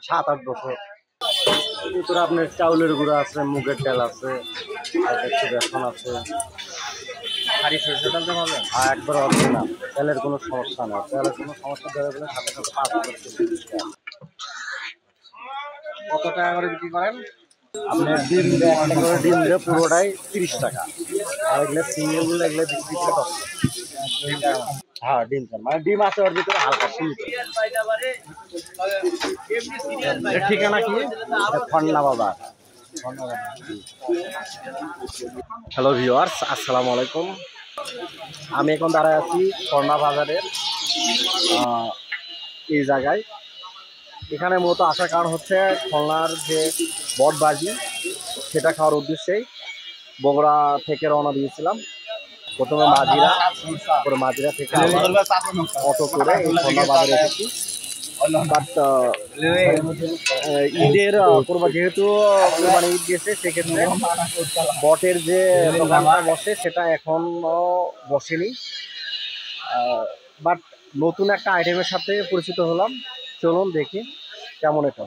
সাত-আট বছর ভিতরে আপনার চাউলের গুঁড়া আছে, মুগের ডাল আছে, একটু বেসন আছে। একবার অরিজিনাল, তেলের কোনো সমস্যা নেই। তেলের কোনো সমস্যা ধরে বলে সাথে সাথে 5 কত টাকা করে বিক্রি করেন? আপনার ডিম দিয়ে একটা করে ডিম দিয়ে পুরোটাই 30 টাকা। আর এগুলো সিঙ্গেলগুলো এগুলো বিক্রি করে 10 টাকা। হ্যাঁ ডিম চাল মানে ডিম আছে ওর ভিতরে হালকা সীমিত। ঠিকানা কি? খন্না বাজার। হ্যালো ভিউয়ার্স, আসসালামু আলাইকুম। আমি এখন দাঁড়ায় আছি খন্না বাজারের এই জায়গায়। এখানে মূলত আসার কারণ হচ্ছে খুলনার যে বটবাজি সেটা খাওয়ার উদ্দেশ্যেই বগুড়া থেকে রওনা দিয়েছিলাম। প্রথমে মাঝিরা থেকে অটো করে এই খুলনা বাজারে এসেছি। বাট ঈদের যেহেতু কোরবানি ঈদ গেছে, সেক্ষেত্রে বটের যে দোকানটা বসে সেটা এখনো বসেনি। বাট নতুন একটা আইটেমের সাথে পরিচিত হলাম। চলুন দেখি কেমন এটা।